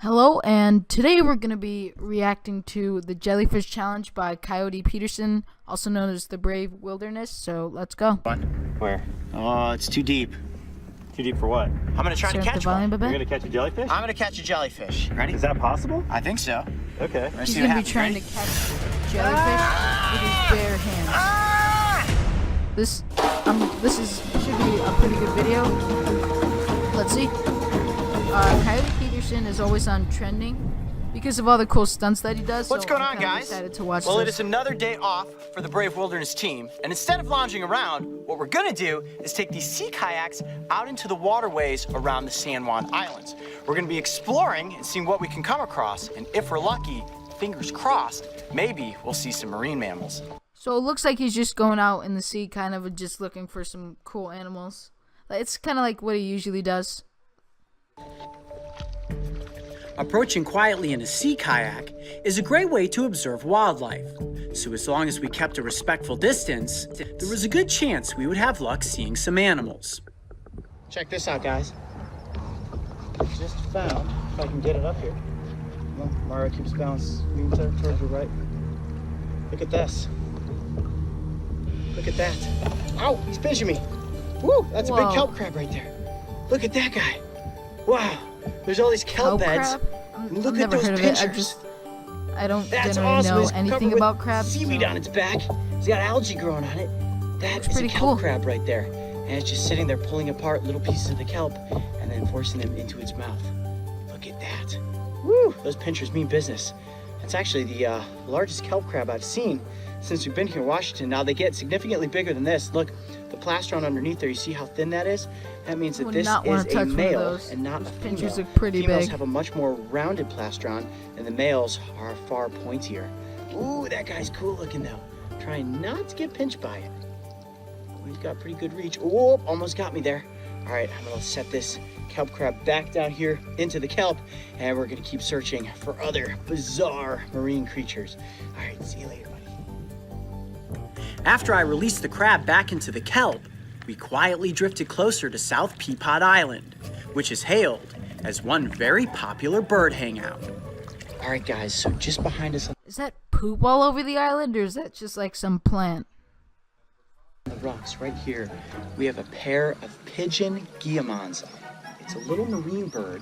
Hello, and today we're going to be reacting to the Jellyfish Challenge by Coyote Peterson, also known as the Brave Wilderness, so let's go. Where? Oh, it's too deep. Too deep for what? I'm gonna try to catch one. You're gonna catch a jellyfish? I'm gonna catch a jellyfish. Ready? Is that possible? I think so. Okay. He's going to be trying to catch jellyfish with his bare hands. This should be a pretty good video. Let's see. Coyote Peterson is always on trending because of all the cool stunts that he does. What's going on, I'm guys? excited to watch Well, this. it is another day off for the Brave Wilderness team, and instead of lounging around, what we're gonna do is take these sea kayaks out into the waterways around the San Juan Islands. We're gonna be exploring and seeing what we can come across, and if we're lucky, fingers crossed, maybe we'll see some marine mammals. So it looks like he's just going out in the sea, kind of just looking for some cool animals. It's kind of like what he usually does. Approaching quietly in a sea kayak is a great way to observe wildlife. So as long as we kept a respectful distance, there was a good chance we would have luck seeing some animals. Check this out, guys. I just found, if I can get it up here. Well, Mario keeps bouncing towards the right. Look at this. Look at that. Ow, he's pinching me. Woo, that's a big Whoa. kelp crab right there. Look at that guy. Wow, there's all these kelp beds. Look I've at never those heard pinchers. of it. I don't That's generally awesome. know It's anything covered about with crabs. seaweed so- on its back. It's got algae growing on it. That Looks is a pretty kelp cool. crab right there. And it's just sitting there pulling apart little pieces of the kelp and then forcing them into its mouth. Look at that. Woo! Those pinchers mean business. It's actually the largest kelp crab I've seen since we've been here in Washington. Now they get significantly bigger than this. Look, the plastron underneath there, you see how thin that is? That means that Would this not wanna is a touch one of male those. and not a Those female. pinchers look pretty Females big. have a much more rounded plastron and the males are far pointier. Ooh, that guy's cool looking though. Trying not to get pinched by it. We've got pretty good reach. Oh, almost got me there. All right, I'm gonna set this kelp crab back down here into the kelp, and we're gonna keep searching for other bizarre marine creatures. All right, see you later, buddy. After I released the crab back into the kelp, we quietly drifted closer to South Peapod Island, which is hailed as one very popular bird hangout. All right, guys, so just behind us on Is that poop all over the island, or is that just like some plant? the rocks right here, we have a pair of pigeon guillemons. It's a little marine bird,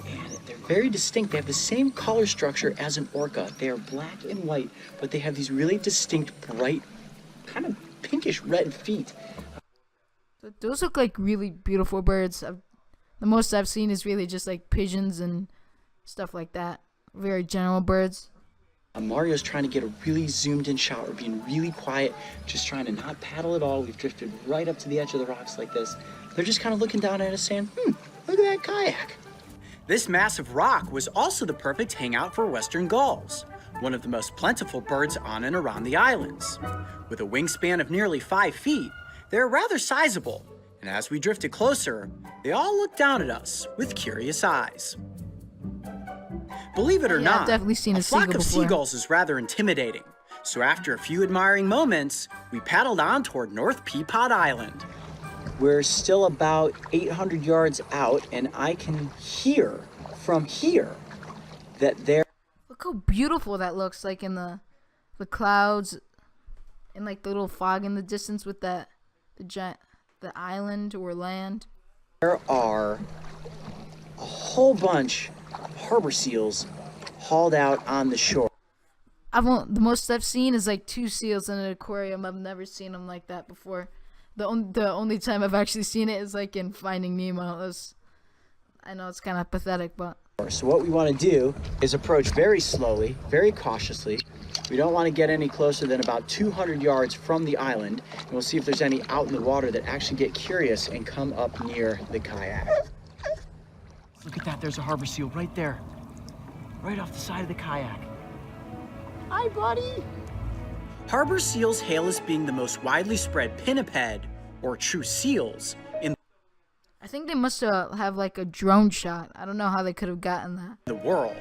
and they're very distinct. They have the same color structure as an orca. They are black and white, but they have these really distinct, bright, kind of pinkish red feet. Those look like really beautiful birds. The most I've seen is really just like pigeons and stuff like that. Very general birds. Mario's trying to get a really zoomed in shot. We're being really quiet, just trying to not paddle at all. We've drifted right up to the edge of the rocks like this. They're just kind of looking down at us saying, look at that kayak. This massive rock was also the perfect hangout for western gulls, one of the most plentiful birds on and around the islands. With a wingspan of nearly 5 feet, they're rather sizable, and as we drifted closer, they all looked down at us with curious eyes. Believe it or Yeah, I've not, definitely seen a flock seagull of before. seagulls is rather intimidating. So after a few admiring moments, we paddled on toward North Peapod Island. We're still about 800 yards out, and I can hear from here that there Look how beautiful that looks, like in the clouds, and like the little fog in the distance with the island or land. are a whole bunch of harbor seals hauled out on the shore. The most I've seen is like 2 seals in an aquarium. I've never seen them like that before. The only time I've actually seen it is like in Finding Nemo. I know it's kind of pathetic, but So what we want to do is approach very slowly, very cautiously. We don't want to get any closer than about 200 yards from the island, and we'll see if there's any out in the water that actually get curious and come up near the kayak. Look at that, there's a harbor seal right there, right off the side of the kayak. Hi, buddy. Harbor seals hail as being the most widely spread pinniped, or true seals, in I think they must have like a drone shot. I don't know how they could have gotten that. the world,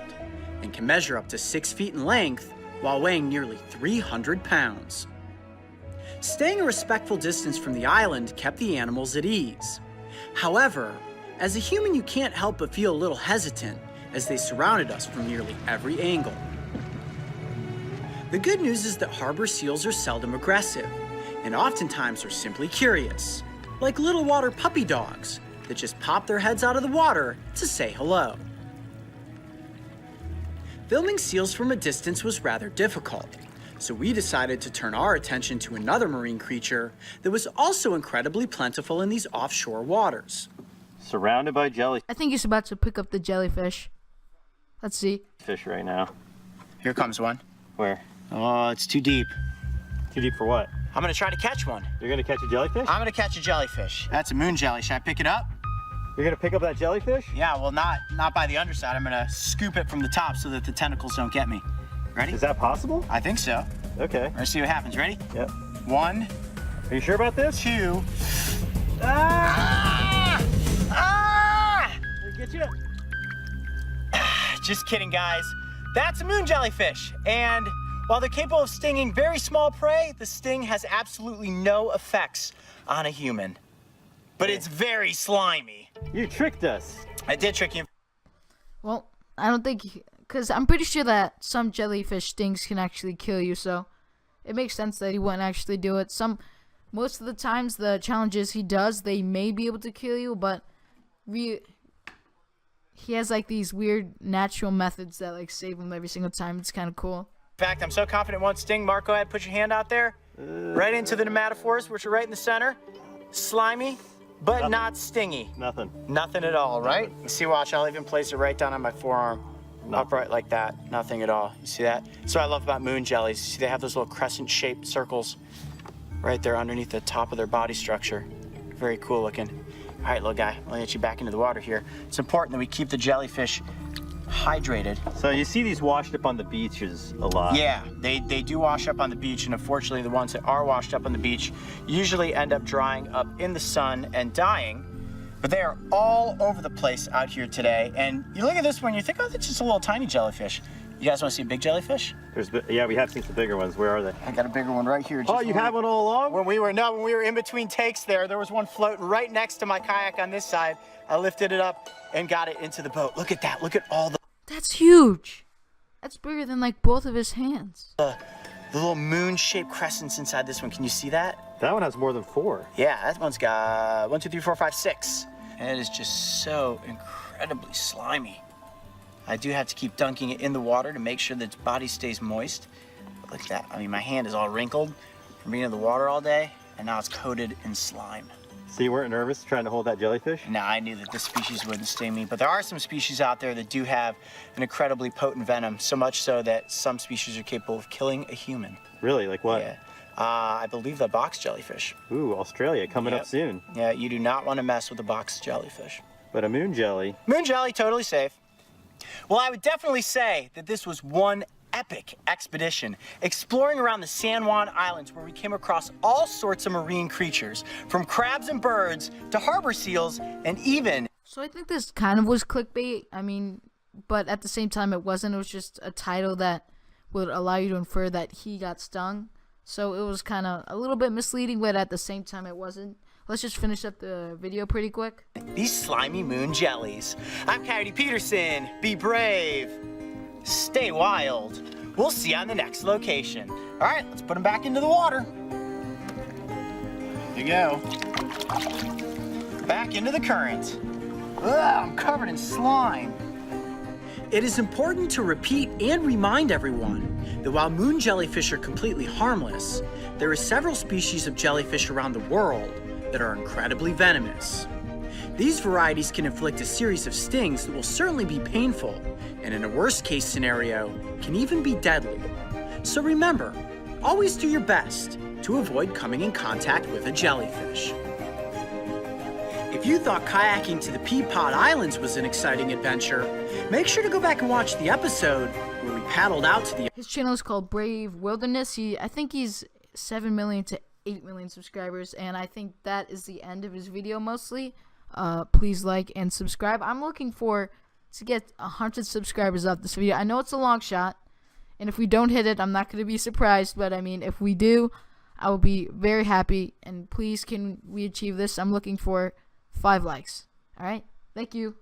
and can measure up to 6 feet in length while weighing nearly 300 pounds. Staying a respectful distance from the island kept the animals at ease. However, as a human you can't help but feel a little hesitant as they surrounded us from nearly every angle. The good news is that harbor seals are seldom aggressive, and oftentimes are simply curious, like little water puppy dogs that just pop their heads out of the water to say hello. Filming seals from a distance was rather difficult, so we decided to turn our attention to another marine creature that was also incredibly plentiful in these offshore waters. Surrounded by jellyfish I think he's about to pick up the jellyfish. Let's see. right now. Here comes one. Where? Oh, it's too deep. Too deep for what? I'm gonna try to catch one. You're gonna catch a jellyfish? I'm gonna catch a jellyfish. That's a moon jelly. Should I pick it up? You're gonna pick up that jellyfish? Yeah, well, not by the underside. I'm gonna scoop it from the top so that the tentacles don't get me. Ready? Is that possible? I think so. Okay. Let's see what happens. Ready? Yep. 1, Are you sure about this? 2. Ah! Ah! Did it get you? Just kidding, guys. That's a moon jellyfish. And while they're capable of stinging very small prey, the sting has absolutely no effects on a human. But it's very slimy. You tricked us. I did trick you. Well, I don't think, because I'm pretty sure that some jellyfish stings can actually kill you, so it makes sense that he wouldn't actually do it. Most of the times, the challenges he does, they may be able to kill you, but he has like these weird natural methods that like save him every single time. It's kind of cool. In fact, I'm so confident it won't sting. Mark, go ahead, put your hand out there. Right into the nematophores, which are right in the center. Slimy, but Nothing. not stingy. Nothing. Nothing at all, right? You see, watch, I'll even place it right down on my forearm. Upright like that. Nothing at all. You see that? That's what I love about moon jellies. See, they have those little crescent-shaped circles right there underneath the top of their body structure. Very cool looking. All right, little guy, I'll get you back into the water here. It's important that we keep the jellyfish hydrated. So you see these washed up on the beaches a lot. Yeah, they do wash up on the beach, and unfortunately the ones that are washed up on the beach usually end up drying up in the sun and dying. But they are all over the place out here today. And you look at this one, you think, oh, that's just a little tiny jellyfish. You guys want to see a big jellyfish? Yeah, we have seen some bigger ones. Where are they? I got a bigger one right here. Oh, you have one all along? When we were in between takes there was one floating right next to my kayak on this side. I lifted it up and got it into the boat. Look at that. Look at all the That's huge. That's bigger than like both of his hands. little moon-shaped crescents inside this one. Can you see that? That one has more than 4. Yeah, that one's got 1, 2, 3, 4, 5, 6. And it is just so incredibly slimy. I do have to keep dunking it in the water to make sure that its body stays moist. But look at that. I mean, my hand is all wrinkled from being in the water all day, and now it's coated in slime. So you weren't nervous trying to hold that jellyfish? No, I knew that this species wouldn't sting me, but there are some species out there that do have an incredibly potent venom, so much so that some species are capable of killing a human. Really? Like what? Yeah. I believe the box jellyfish. Ooh, Australia coming up soon. Yeah, you do not want to mess with a box jellyfish. But a moon jelly. Moon jelly, totally safe. Well, I would definitely say that this was one epic expedition, exploring around the San Juan Islands, where we came across all sorts of marine creatures, from crabs and birds to harbor seals, and even... So I think this kind of was clickbait. I mean, but at the same time it wasn't. It was just a title that would allow you to infer that he got stung. So it was kind of a little bit misleading, but at the same time it wasn't. Let's just finish up the video pretty quick. These slimy moon jellies. I'm Coyote Peterson. Be brave. Stay wild. We'll see you on the next location. All right, let's put them back into the water. There you go. Back into the current. Ugh, I'm covered in slime. It is important to repeat and remind everyone that while moon jellyfish are completely harmless, there are several species of jellyfish around the world that are incredibly venomous. These varieties can inflict a series of stings that will certainly be painful, and in a worst-case scenario, can even be deadly. So remember, always do your best to avoid coming in contact with a jellyfish. If you thought kayaking to the Peapod Islands was an exciting adventure, make sure to go back and watch the episode where we paddled out to the... His channel is called Brave Wilderness. I think he's 7 million to 8 million subscribers, and I think that is the end of his video mostly. Please like and subscribe. I'm looking to get 100 subscribers off this video. I know it's a long shot, and if we don't hit it, I'm not going to be surprised, but I mean, if we do, I will be very happy, and please, can we achieve this? I'm looking for 5 likes. All right, thank you.